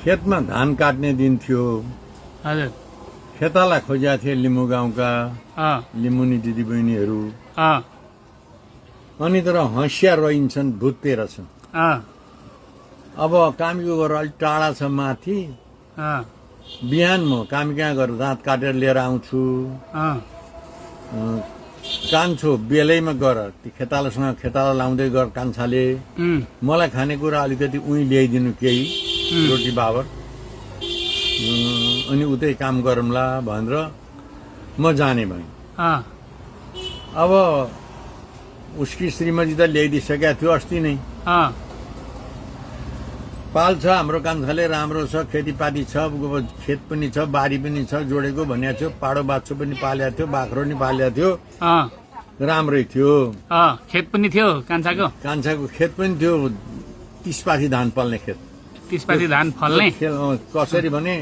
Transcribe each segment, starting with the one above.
खेतमा धान काट्ने दिन थियो। हजुर खेताला खोजेका थिए लिम्बू गाउँका लिम्बुनी दिदीबहिनीहरू। अनि तर हँसियार रहन्छन्, भुत्ते रहेछ। अब कामीको घर अलिक टाढा छ माथि। बिहान म कामी कहाँ गएर दाँत काटेर लिएर आउँछु। कान्छो बेलैमा गएर ती खेताला लाउँदै गर कान्छाले मलाई खानेकुरा अलिकति उही ल्याइदिनु केही रोटी बाबर, अनि उतै काम गरौँला भनेर म जाने भएँ। अब उसकी श्रीमती त ल्याइदिइसकेका थियो अस्ति नै। पाल छ हाम्रो कान्छाले, राम्रो छ, खेतीपाती छ, खेत पनि छ, बारी पनि छ, जोडेको भन्या थियो, पाडो बाछो पनि पालेको थियो, बाख्रो पनि पालेको थियो, राम्रै थियो। खेत पनि थियो कान्छाको खेत पनि थियो, 30 पाथी धान फल्ने खेत। 30 पाथी धान फल्ने कसरी भने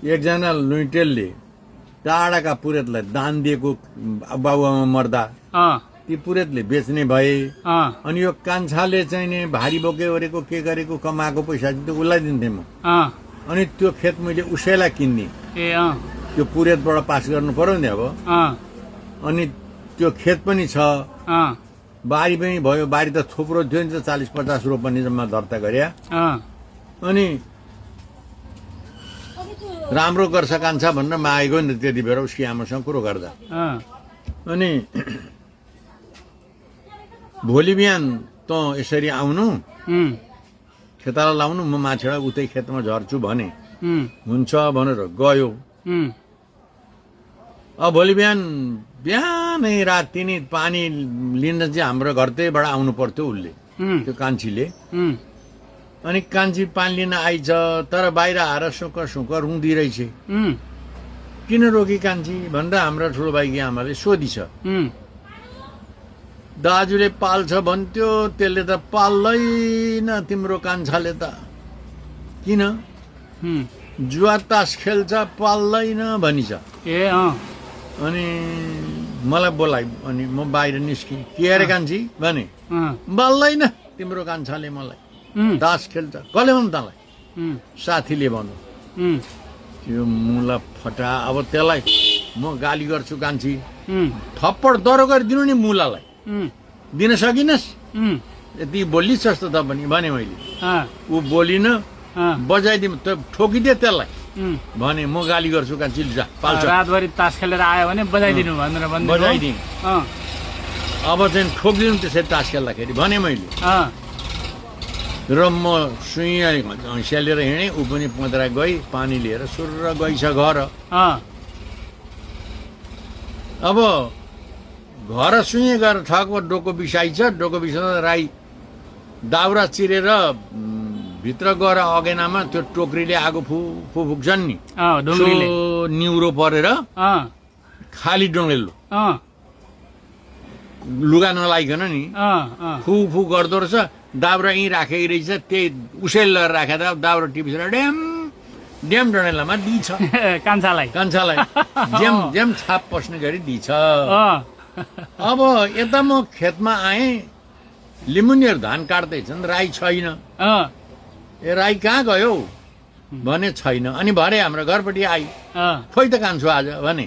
एकजना लुइटेलले टाढाका पुरेतलाई दान दिएको बाबुआमा मर्दा ती पुरेतले बेच्ने भए। अनि यो कान्छाले चाहिँ नि भारी बोके ओरेको के गरेको कमाएको पैसा चाहिँ उसलाई दिन्थेँ म। अनि त्यो खेत मैले उसैलाई किन्ने। त्यो पुरेतबाट पास गर्नु पर्यो नि अब। अनि त्यो खेत पनि छ, बारी पनि भयो। बारी त थुप्रो थियो नि त, 40-50 रोपनी जम्मा दर्ता गरे। अनि राम्रो गर्छ कान्छा भनेर मागेको नि त्यति बेर उसकी आमासँग कुरो गर्दा। अनि भोलि बिहान त यसरी आउनु, खेताला लाउनु, म माछेडा उतै खेतमा झर्छु भने। हुन्छ भनेर गयो। अब भोलि बिहानै राति नै पानी लिन चाहिँ हाम्रो घरतैबाट आउनु पर्थ्यो उसले, त्यो कान्छीले। अनि कान्छी पानी लिन आइछ, तर बाहिर आएर सुक रुँदी रहेछ। किन रोकी कान्छी भनेर हाम्रो ठुलो भाइकी आमाले सोधिछ। दाजुले पाल्छ भन्थ्यो, त्यसले त पाल्दैन तिम्रो कान्छाले त। किन? जुवा तास खेल्छ, पाल्दैन भनिछ। अनि मलाई बोलाइ, अनि म बाहिर निस्केँ। के अरे कान्छी भने, पाल्दैन तिम्रो कान्छाले मलाई, तास खेल्छ। कसले भन्नु तँलाई? साथीले भन्नु। त्यो मुला फटा। अब त्यसलाई म गाली गर्छु कान्छी, थप्पड दरो गरिदिनु नि मुलालाई। दिन सकिनस्? यति बोलिस् जस्तो त पनि भने मैले। ऊ बोलिन, बजाइदिउँ त, ठोकिदिए त्यसलाई भने म गाली गर्छु कान्छी, जा पाल्छ। रातभरि तास खेलेर आयो भने बजाइदिनु भनेर बजाइदिउँ। अब चाहिँ ठोकिदिउँ त्यसरी तास खेल्दाखेरि भने मैले। र म सुई हँसिया लिएर हिँडेँ, ऊ पनि पँधरा गई, पानी लिएर सुर गइछ घर। अब घर सुई गएर ठगको डोको बिसाइछ। डोको बिसाउँदा राई दाउरा चिरेर भित्र गएर अगेनामा त्यो टोक्रीले आगो फुक्छन् नि, निउरो परेर खाली डोङ्गेलो लुगा नलाइकन नि फु गर्दो रहेछ। दाउरा यहीँ राखेको रहेछ, त्यही उसैले लगेर राखेर दाउरा टिपिसेर ड्याम डडेलामा दिछ कान्छालाई ज्याम छाप पस्ने गरी दिछ। अब यता म खेतमा आएँ, लिमुनीहरू धान काट्दैछन्, राई छैन। ए राई कहाँ गयो भने छैन। अनि भरे हाम्रो घरपट्टि आई, खोइ त कान्छु आज भने।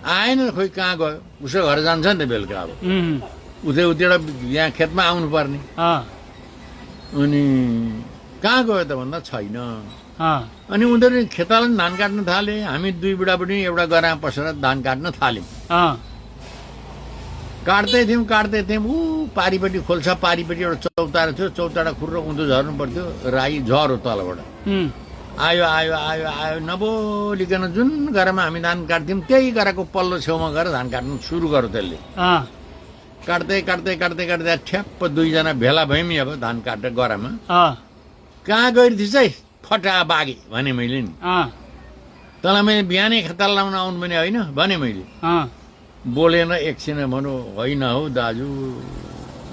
आएन, खोइ कहाँ गयो, उसो घर जान्छ नि त बेलुका। अब उतैबाट यहाँ खेतमा आउनु पर्ने। अनि कहाँ गयो त भन्दा छैन। अनि उनीहरू खेताला धान काट्न थाले। हामी दुई बुढाबुढी एउटा गरामा पसेर धान काट्न थाल्यौँ। काट्दै थियौँ। ऊ पारिपट्टि खोल्छ, पारिपट्टि एउटा चौतारा थियो, चौतारा खुर्र उँधो झर्नु पर्थ्यो। राई झरो तलबाट आयो नबोलिकन जुन गरामा हामी धान काट्थ्यौँ त्यही गराको पल्लो छेउमा गएर धान काट्नु सुरु गर्यो त्यसले। काट्दै ठ्याप्प दुईजना भेला भयौँ। अब धान काटेर गरामा कहाँ गइरहेछ है, फटा बागे भने मैले नि। तँलाई मैले बिहानै खेताला लाउन आउनु पनि होइन भने मैले। बोलेन एकछिन भनौँ, होइन हौ दाजु,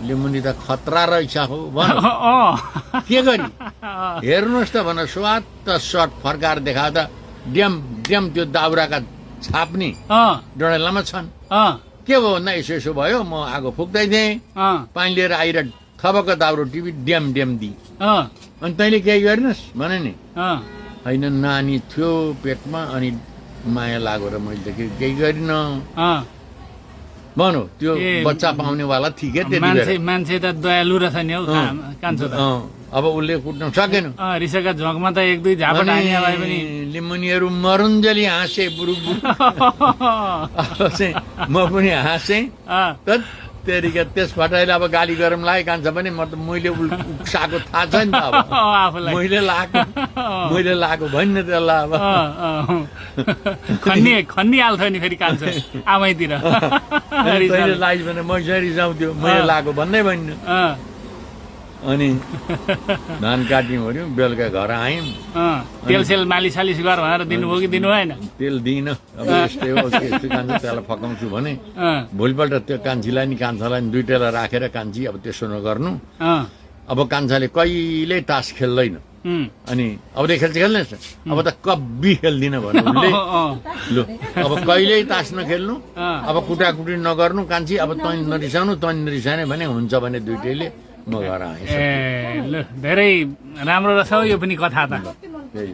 लिमुनी त खतरा रहेछ हो भन। के गरी हेर्नुहोस् त भन, स्वात सर्ट फर्काएर देखायो त, ड्याम त्यो दाउराका छाप्ने डडेलामा छन्। के भयो भन्दा यसो भयो। म आगो फुक्दै थिएँ, पानी लिएर आएर थपक्क दाउरो टिपी ड्याम दिए। अनि तैँले केही गरिनस् भने नि अँ होइन नानी थियो पेटमा अनि माया लाग्यो र मैले त केही गरिनँ अँ भनौ त्यो ए, बच्चा पाउनेवाला थिए त्यति मान्छे बेला मान्छे त दयालु रहेछ नि हौ कान्छो त अब उसले कुट्न सकेन रिसका झोकमा त एक दुई झापट हाने भए पनि लिमुनीहरू मरुन्जेली हाँसे बुरु बुरु अब चाहिँ म पनि हाँसेँ अँ, तेरिका त्यसबाट अहिले अब गाली गरौँ लाग्यो कान्छ पनि म त मैले उक्साएको थाहा छ नि त अब आफूलाई मैले लाएको भन्न त्यसलाई अब खन्नी हाल्थ्यो नि फेरि कान्छ आमैतिर तैँले लाइस भने मैसे रिसाउँथ्यो मैले लाएको भन्दै भन्न अँ, अनि धान काट्यौँ हऱ्यौँ बेलुका घर आयौँ तेल सेल मालिस सालिस गर भनेर दिनुभयो कि दिनु भएन तेल दिइनँ अब यस्तै हो यस्तो कान्छ त्यसलाई फकाउँछु भने अँ, भोलिपल्ट त्यो कान्छीलाई नि कान्छालाई नि दुइटैलाई राखेर कान्छी अब त्यसो नगर्नु अँ, अब कान्छाले कहिल्यै तास खेल्दैन अनि अब खेल्ने अब त कब्बी खेल्दिन भने उसले लु अब कहिल्यै तास नखेल्नु अब कुटाकुटी नगर्नु कान्छी अब तँ नरिसाउनु तँ नरिसाने भने हुन्छ भने दुइटैले म घर आएँ ए ल धेरै राम्रो रहेछ हौ यो पनि कथा त त्यही